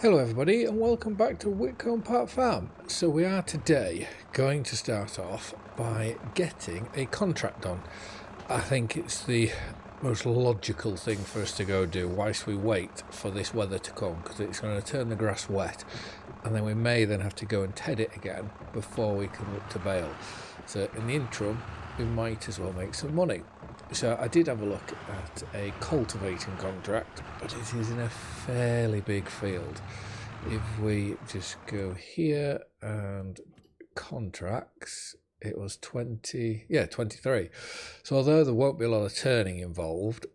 Hello everybody and welcome back to Witcombe Park Farm. So we are today going to start off by getting a contract done. I think it's the most logical thing for us to go do whilst we wait for this weather to come, because it's going to turn the grass wet and then we may then have to go and ted it again before we can look to bale. So in the interim we might as well make some money. So I did have a look at a cultivating contract, but it is in a fairly big field. If we just go here and contracts, it was 23. So although there won't be a lot of turning involved,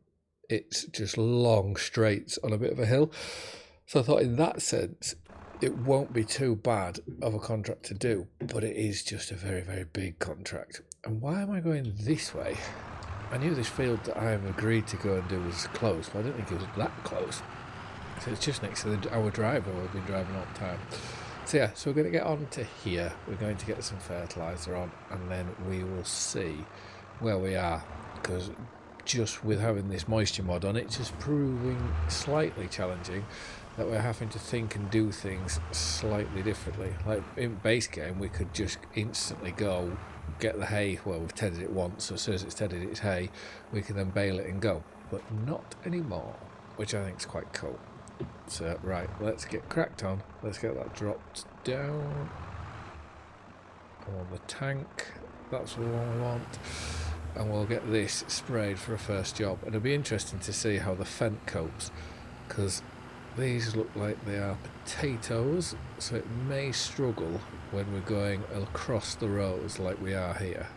it's just long straights on a bit of a hill. So I thought in that sense, it won't be too bad of a contract to do, but it is just a very, very big contract. And why am I going this way? I knew this field that I have agreed to go and do was close, but I didn't think it was that close. So it's just next to our driveway we've been driving all the time. So yeah, so we're going to get on to here. We're going to get some fertiliser on, and then we will see where we are. Because just with having this moisture mod on, it's just proving slightly challenging that we're having to think and do things slightly differently. Like in base game, we could just instantly go get the hay. Well, we've tedded it once, so as soon as it's tedded its hay, we can then bale it and go. But not anymore, which I think is quite cool. So right, let's get cracked on. Let's get that dropped down. I want the tank. That's what I want. And we'll get this sprayed for a first job. And it'll be interesting to see how the Fent copes, because these look like they are potatoes, so it may struggle when we're going across the rows like we are here.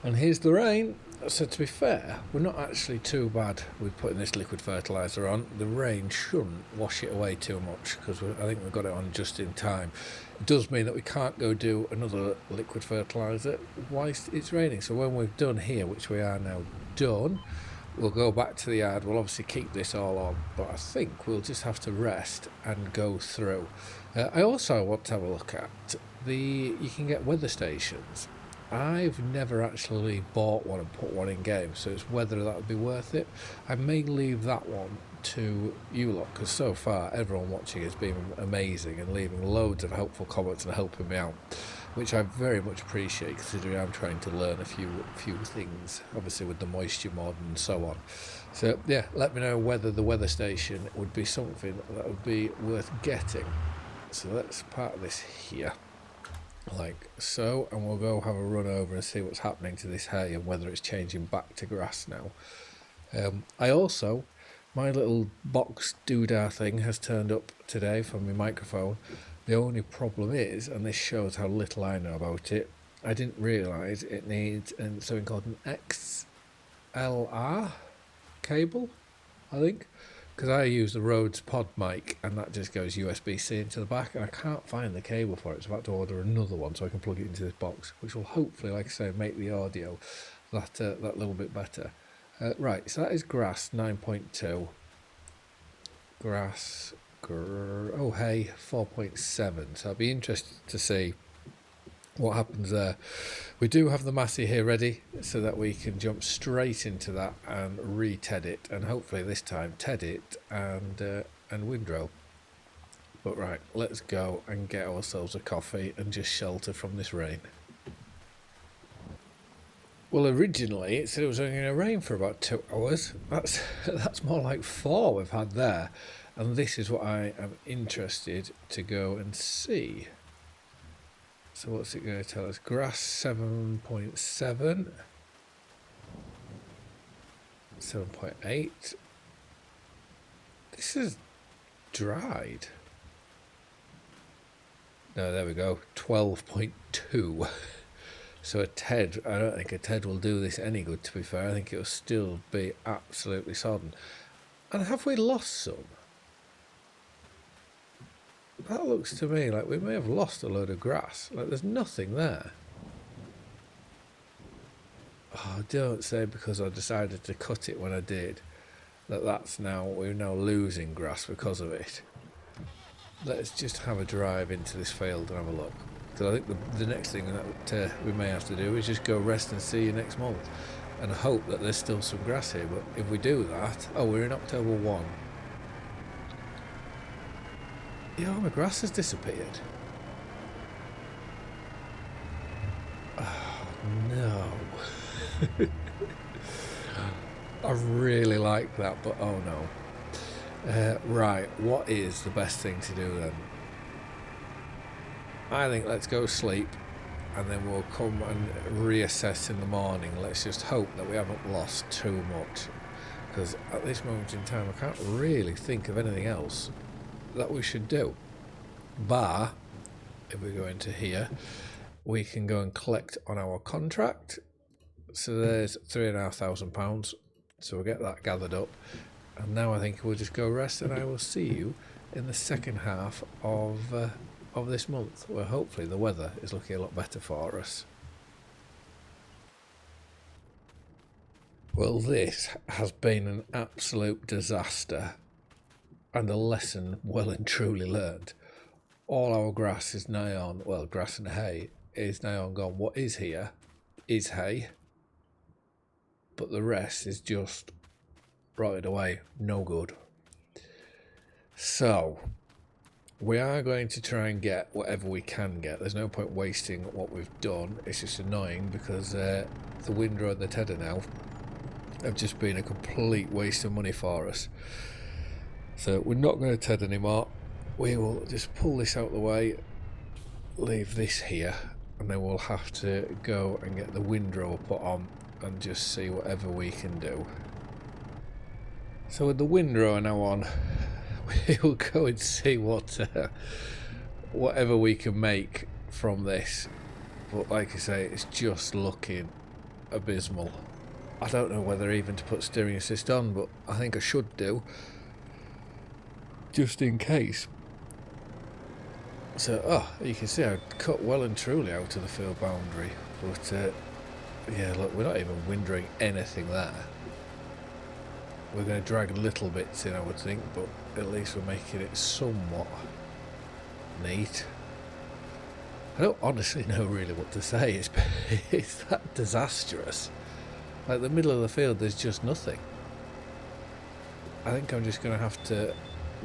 And here's the rain. So to be fair, we're not actually too bad with putting this liquid fertiliser on. The rain shouldn't wash it away too much, because I think we've got it on just in time. It does mean that we can't go do another liquid fertiliser whilst it's raining. So when we've done here, which we are now done, we'll go back to the yard. We'll obviously keep this all on, but I think we'll just have to rest and go through. I also want to have a look at you can get weather stations. I've never actually bought one and put one in game, so it's whether that would be worth it. I may leave that one to you lot, because so far everyone watching has been amazing and leaving loads of helpful comments and helping me out, which I very much appreciate, considering I'm trying to learn a few things, obviously with the moisture mod and so on. So yeah, let me know whether the weather station would be something that would be worth getting. So let's park this here, like so, and we'll go have a run over and see what's happening to this hay and whether it's changing back to grass now. I also, my little box doodah thing has turned up today for my microphone. The only problem is, and this shows how little I know about it, I didn't realise it needs something called an XLR cable, I think, because I use the Rhodes pod mic and that just goes USB-C into the back, and I can't find the cable for it, so I've had to order another one so I can plug it into this box, which will hopefully, like I say, make the audio that little bit better. Right, so that is grass 9.2, grass, hay 4.7, so I'll be interested to see what happens there. We do have the Massey here ready so that we can jump straight into that and re-ted it, and hopefully this time ted it and windrow. But right, let's go and get ourselves a coffee and just shelter from this rain. Well, originally it said it was only going to rain for about 2 hours. That's more like 4 we've had there, and this is what I am interested to go and see. So what's it going to tell us? Grass 7.7, 7.8. This is dried. No, there we go. 12.2. So a ted, I don't think a ted will do this any good, to be fair. I think it'll still be absolutely sodden. And have we lost some? That looks to me like we may have lost a load of grass. Like there's nothing there. Oh, don't say because I decided to cut it when I did we're now losing grass because of it. Let's just have a drive into this field and have a look. Because I think the next thing that we may have to do is just go rest and see you next month. And hope that there's still some grass here. But if we do that... Oh, we're in October 1. Yeah, my grass has disappeared. Oh, no. I really like that, but oh no. Right, what is the best thing to do then? I think let's go sleep and then we'll come and reassess in the morning. Let's just hope that we haven't lost too much, because at this moment in time I can't really think of anything else that we should do. Bar, if we go into here, we can go and collect on our contract. So there's £3,500. So we'll get that gathered up. And now I think we'll just go rest, and I will see you in the second half of this month, where hopefully the weather is looking a lot better for us. Well, this has been an absolute disaster and a lesson well and truly learned. All our grass is nigh on, well, grass and hay is nigh on gone. What is here is hay, but the rest is just rotted away, no good. So we are going to try and get whatever we can get. There's no point wasting what we've done. It's just annoying because the windrow and the tedder now have just been a complete waste of money for us. So we're not going to ted anymore. We will just pull this out of the way, leave this here, and then we'll have to go and get the windrow put on and just see whatever we can do. So with the windrow now on, we'll go and see whatever we can make from this. But like I say, it's just looking abysmal. I don't know whether even to put steering assist on, but I think I should do, just in case. So, you can see I cut well and truly out of the field boundary. But, yeah, look, we're not even windrowing anything there. We're going to drag little bits in, I would think, but at least we're making it somewhat neat. I don't honestly know really what to say. It's that disastrous. Like, the middle of the field, there's just nothing. I think I'm just going to have to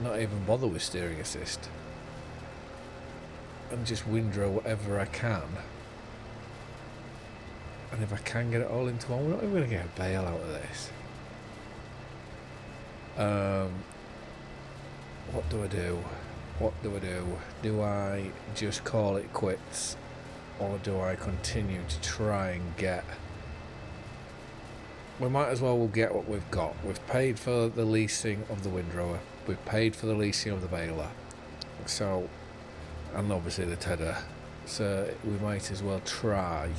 not even bother with steering assist and just windrow whatever I can. And if I can get it all into one, we're not even going to get a bale out of this. What do I do? What do I do? Do I just call it quits, or do I continue to try and get... We might as well get what we've got. We've paid for the leasing of the windrower. We've paid for the leasing of the baler. So, and obviously the tedder. So we might as well try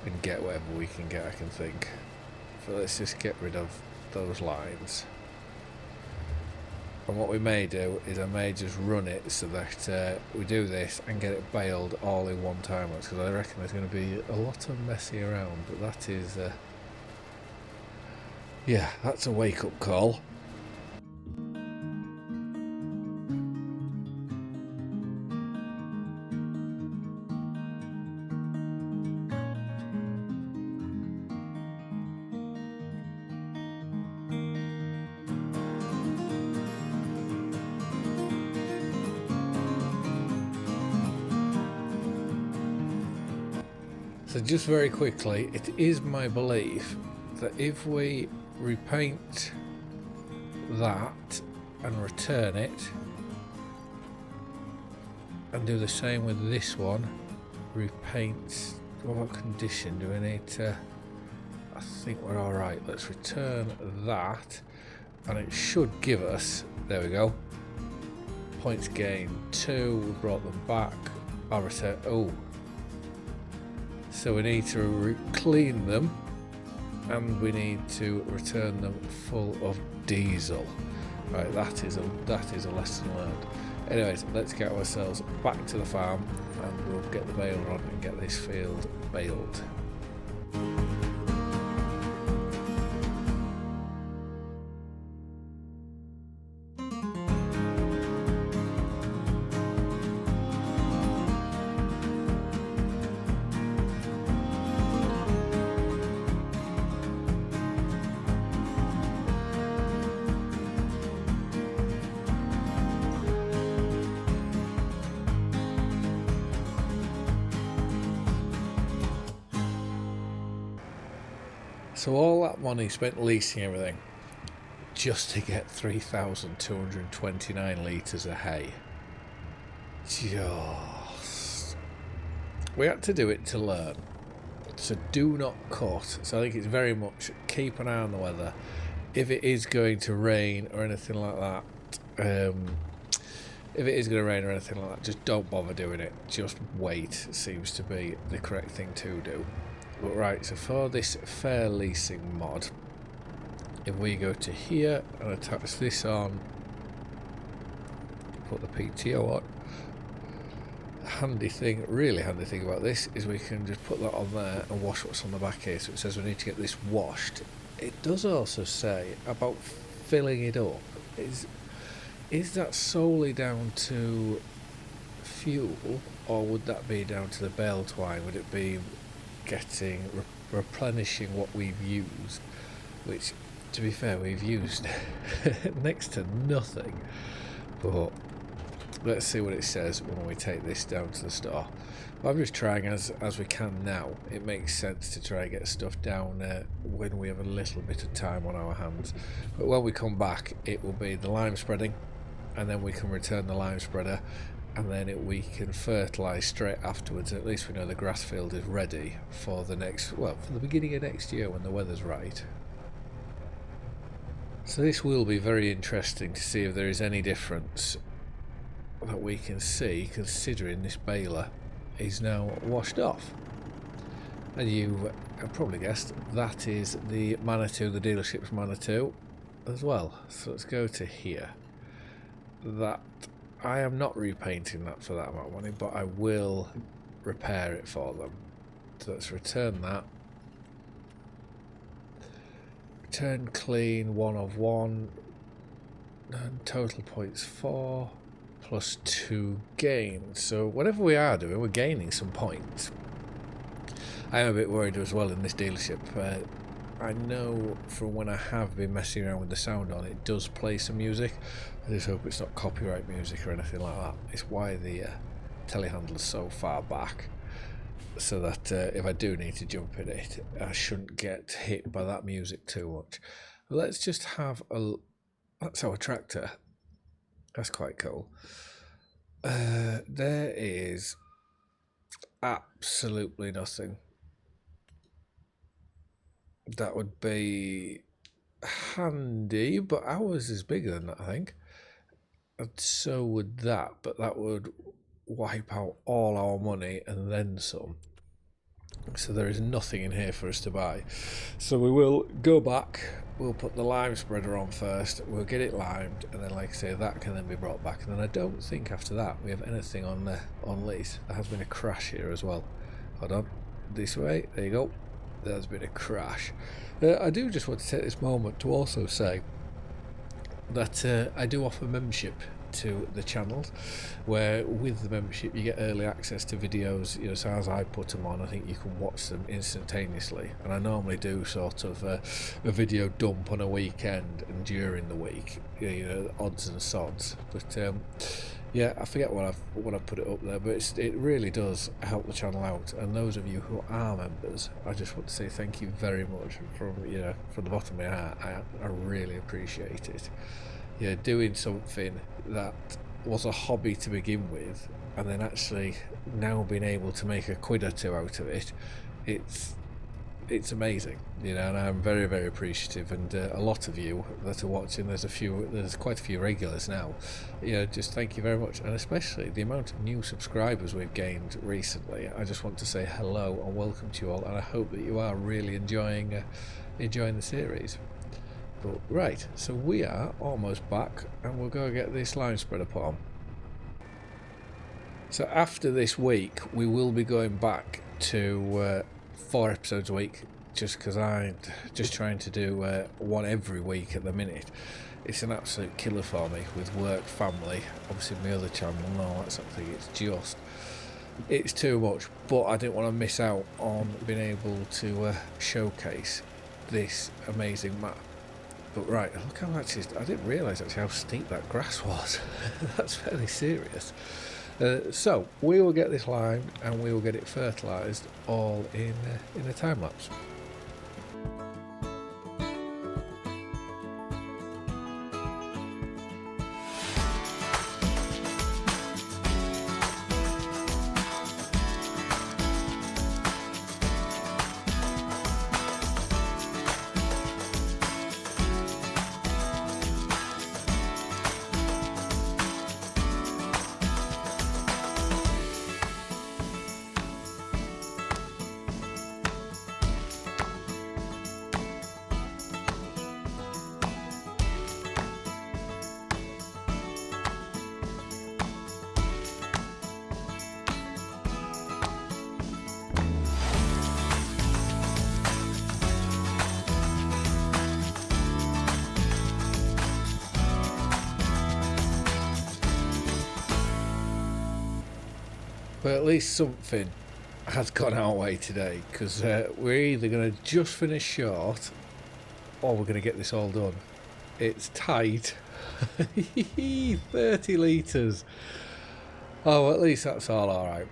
and get whatever we can get, I can think. So let's just get rid of those lines. And what we may do is I may just run it so that we do this and get it baled all in one time, because I reckon there's going to be a lot of messing around. But that is, yeah, that's a wake-up call. So just very quickly, it is my belief that if we repaint that and return it and do the same with this one, repaint, what condition do we need to... I think we're alright. Let's return that and it should give us, there we go, points gained 2, we brought them back. I'll return, so we need to clean them and we need to return them full of diesel. Right, that is a lesson learned. Anyways, let's get ourselves back to the farm and we'll get the baler on and get this field baled. So all that money spent leasing everything just to get 3,229 litres of hay. Just... We had to do it to learn. So do not cut. So I think it's very much keep an eye on the weather. If it is going to rain or anything like that, just don't bother doing it. Just wait seems to be the correct thing to do. But right, so for this fair leasing mod, if we go to here and attach this on, put the PTO on, really handy thing about this is we can just put that on there and wash what's on the back here. So it says we need to get this washed. It does also say about filling it up. Is that solely down to fuel, or would that be down to the bale twine? Would it be replenishing what we've used, which, to be fair, we've used next to nothing? But let's see what it says when we take this down to the store. But I'm just trying as we can now. It makes sense to try and get stuff down when we have a little bit of time on our hands. But when we come back, it will be the lime spreading, and then we can return the lime spreader, and then we can fertilise straight afterwards. At least we know the grass field is ready for the beginning of next year when the weather's right. So this will be very interesting to see if there is any difference that we can see, considering this baler is now washed off. And you have probably guessed that is the Manitou, the dealership's Manitou as well. So let's go to here. That I am not repainting that for that amount of money, but I will repair it for them. So let's return that. Return clean, 1 of 1. And total points 4 plus 2 gain. So whatever we are doing, we're gaining some points. I am a bit worried as well in this dealership. I know from when I have been messing around with the sound on, it does play some music. I just hope it's not copyright music or anything like that. It's why the telehandler's so far back, so that if I do need to jump in it, I shouldn't get hit by that music too much. But let's just have a... That's our tractor. That's quite cool. There is absolutely nothing that would be handy, but ours is bigger than that, I think. And so would that, but that would wipe out all our money and then some. So there is nothing in here for us to buy. So we will go back, we'll put the lime spreader on first, we'll get it limed, and then, like I say, that can then be brought back. And then I don't think after that we have anything on lease. There has been a crash here as well. Hold on, this way, there you go. There's been a crash. I do just want to take this moment to also say that I do offer membership to the channels, where with the membership you get early access to videos. You know, so as I put them on, I think you can watch them instantaneously, and I normally do sort of a video dump on a weekend and during the week, you know, odds and sods. But yeah, I forget what I've put it up there, but it really does help the channel out. And those of you who are members, I just want to say thank you very much from the bottom of my heart. I really appreciate it. Yeah, doing something that was a hobby to begin with, and then actually now being able to make a quid or two out of it, it's amazing, you know, and I'm very, very appreciative. And a lot of you that are watching, there's quite a few regulars now. You know, just thank you very much, and especially the amount of new subscribers we've gained recently. I just want to say hello and welcome to you all, and I hope that you are really enjoying the series. But right, so we are almost back, and we'll go get this lime spreader put on. So after this week, we will be going back to 4 episodes a week, just because I'm just trying to do one every week at the minute. It's an absolute killer for me with work, family, obviously my other channel and all that sort of thing. It's too much, but I didn't want to miss out on being able to showcase this amazing map. But right, look how actually, I didn't realise actually how steep that grass was. That's fairly serious. So we will get this limed and we will get it fertilised all in a time lapse. But at least something has gone our way today, because we're either going to just finish short or we're going to get this all done. It's tight. 30 litres. Oh, at least that's all alright.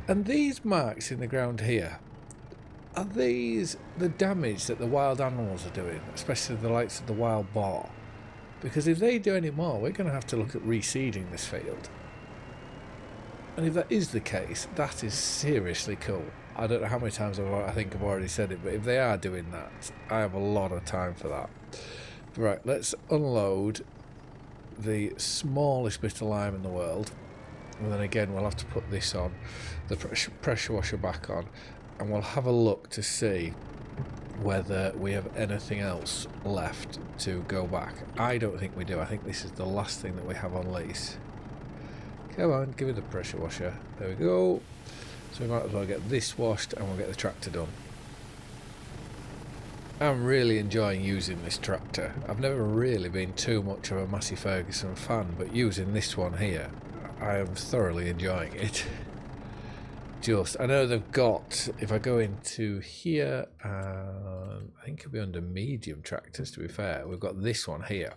And these marks in the ground here, are these the damage that the wild animals are doing, especially the likes of the wild boar? Because if they do any more, we're going to have to look at reseeding this field. And if that is the case, that is seriously cool. I don't know how many times I think I've already said it, but if they are doing that, I have a lot of time for that. Right, let's unload the smallest bit of lime in the world. And then again, we'll have to put this on, the pressure washer back on, and we'll have a look to see whether we have anything else left to go back. I don't think we do. I think this is the last thing that we have on lease. Come on, give me the pressure washer. There we go. So we might as well get this washed and we'll get the tractor done. I'm really enjoying using this tractor. I've never really been too much of a Massey Ferguson fan, but using this one here, I am thoroughly enjoying it. I know they've got, if I go into here, I think it'll be under medium tractors to be fair, we've got this one here,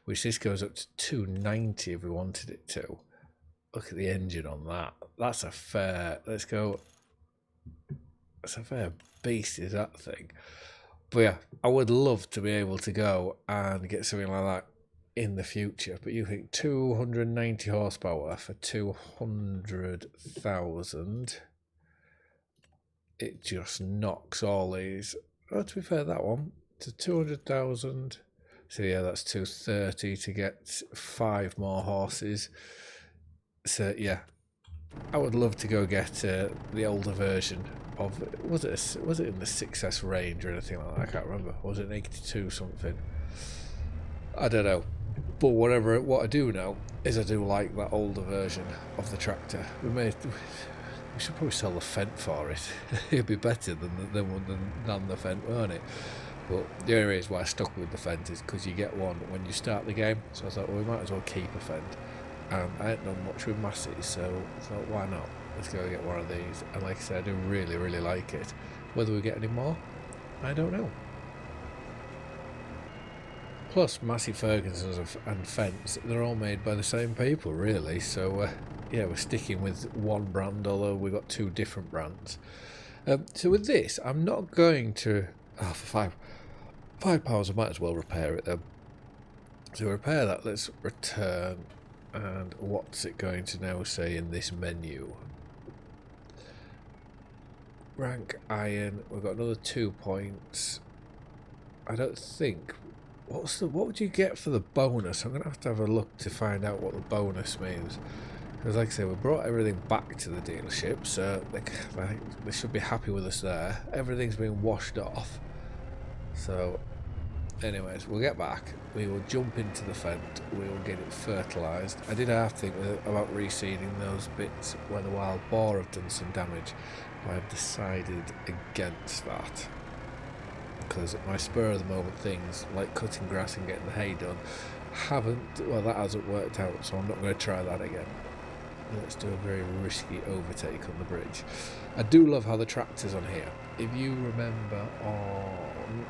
which this goes up to 290 if we wanted it to. Look at the engine on that. That's a fair, let's go, that's a fair beast is that thing. But yeah, I would love to be able to go and get something like that in the future. But you think 290 horsepower for 200,000, it just knocks all these. Oh, to be fair, that one to 200,000. So yeah, that's 230 to get 5 more horses. So yeah, I would love to go get the older version of, was it in the 6S range or anything like that? I can't remember. Was it an 82 something? I don't know. But what I do know is I do like that older version of the tractor. We should probably sell the Fent for it. It'd be better than the Fent, won't it? But the only reason why I stuck with the Fent is because you get one when you start the game. So I thought, well, we might as well keep a Fent. I ain't done much with Massey, so I thought, why not? Let's go get one of these. And like I said, I do really, really like it. Whether we get any more, I don't know. Plus, Massey Ferguson's and Fents, they're all made by the same people, really. So, yeah, we're sticking with one brand, although we've got 2 different brands. So with this, I'm not going to... Oh, for £5, I might as well repair it then. So repair that, let's return. And what's it going to now say in this menu? Rank iron, we've got another 2 points. I don't think... What would you get for the bonus? I'm going to have a look to find out what the bonus means. Because like I say, we brought everything back to the dealership, so they should be happy with us there. Everything's been washed off. So Anyways, we'll get back, we will jump into the fence, we will get it fertilised. I did have to think about reseeding those bits where the wild boar have done some damage, but I've decided against that. Because my spur of the moment things, like cutting grass and getting the hay done, that hasn't worked out, so I'm not going to try that again. Let's do a very risky overtake on the bridge. I do love how the tractors on here, if you remember on,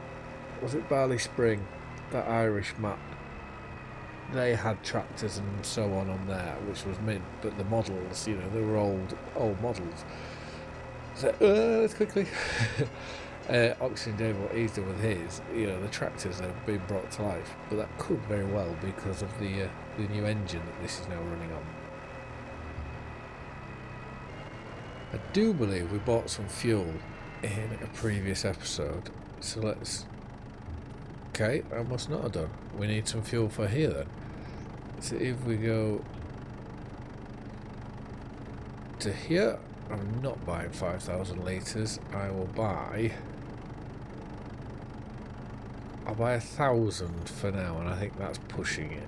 was it Barley Spring, that Irish map, they had tractors and so on there, which was mint, but the models, they were old models. So, let's quickly. Oxygen Dave, what he's done with his, the tractors have been brought to life, but that could very well because of the new engine that this is now running on. I do believe we bought some fuel in a previous episode, so let's... Okay, I must not have done. We need some fuel for here then. So if we go to here, I'm not buying 5,000 litres. I'll buy 1,000 for now, and I think that's pushing it.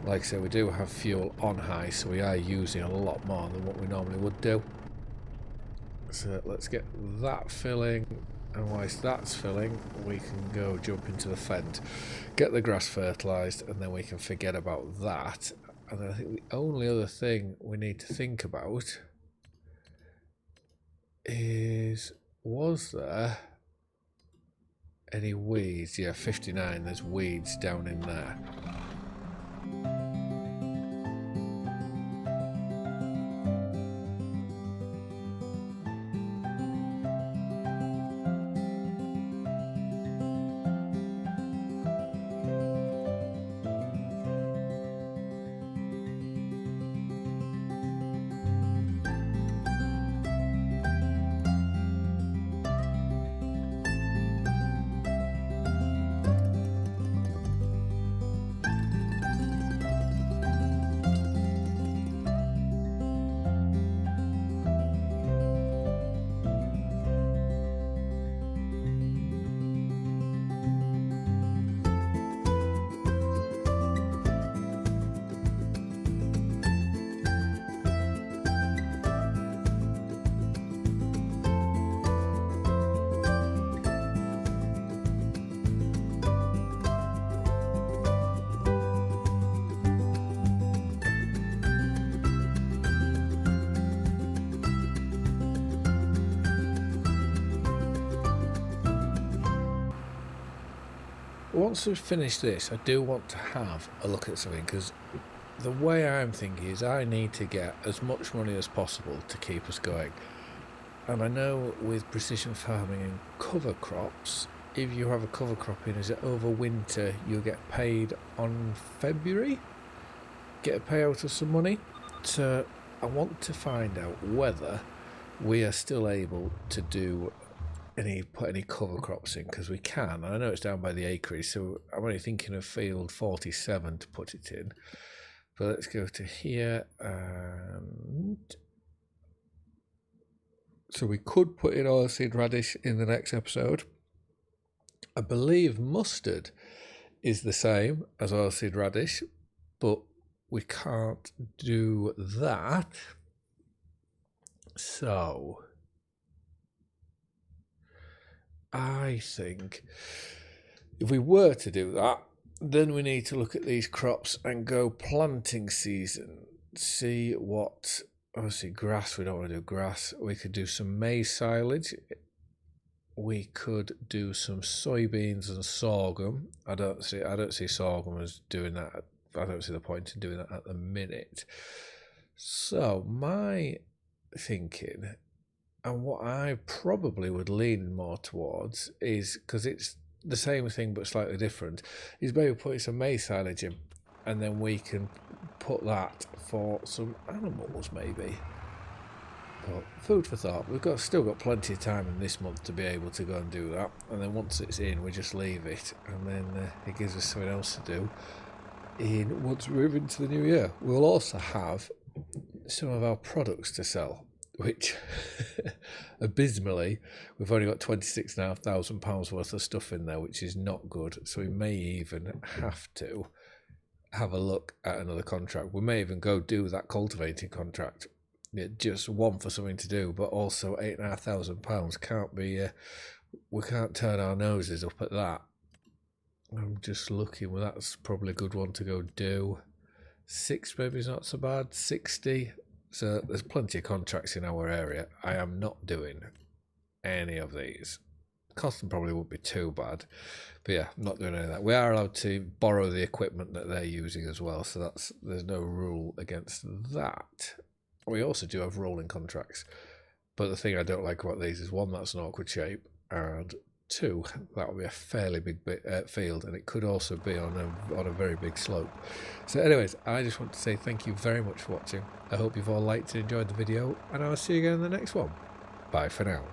Like I said, we do have fuel on high, so we are using a lot more than what we normally would do. So let's get that filling, and whilst that's filling, we can go jump into the fence, get the grass fertilised, and then we can forget about that. And I think the only other thing we need to think about is, was there any weeds? Yeah, 59, there's weeds down in there. Once we've finished this, I do want to have a look at something, because the way I'm thinking is I need to get as much money as possible to keep us going. And I know with precision farming and cover crops, if you have a cover crop in, is it over winter, you'll get paid on February? Get a payout of some money? So I want to find out whether we are still able to do put any cover crops in, because we can. I know it's down by the acreage, so I'm only thinking of field 47 to put it in. But let's go to here, and so we could put in oilseed radish in the next episode. I believe mustard is the same as oilseed radish, but we can't do that. So I think if we were to do that, then we need to look at these crops and go planting season. See what, obviously grass, we don't want to do grass. We could do some maize silage. We could do some soybeans and sorghum. I don't see sorghum as doing that. I don't see the point in doing that at the minute. So my thinking, and what I probably would lean more towards is, because it's the same thing but slightly different, is maybe putting some maize silage in, and then we can put that for some animals maybe. But food for thought. We've still got plenty of time in this month to be able to go and do that, and then once it's in, we just leave it, and then it gives us something else to do once we move into the new year. We'll also have some of our products to sell, which abysmally, we've only got £26,500 worth of stuff in there, which is not good. So we may even have to have a look at another contract. We may even go do that cultivating contract. Just one for something to do, but also £8,500 can't be. We can't turn our noses up at that. I'm just looking. Well, that's probably a good one to go do. 6 maybe is not so bad. 60. So there's plenty of contracts in our area. I am not doing any of these. Cost them probably won't be too bad, but yeah, I'm not doing any of that. We are allowed to borrow the equipment that they're using as well, so there's no rule against that. We also do have rolling contracts, but the thing I don't like about these is, one, that's an awkward shape, and two, that will be a fairly big field, and it could also be on a very big slope. So anyways, I just want to say thank you very much for watching. I hope you've all liked and enjoyed the video, and I'll see you again in the next one. Bye for now.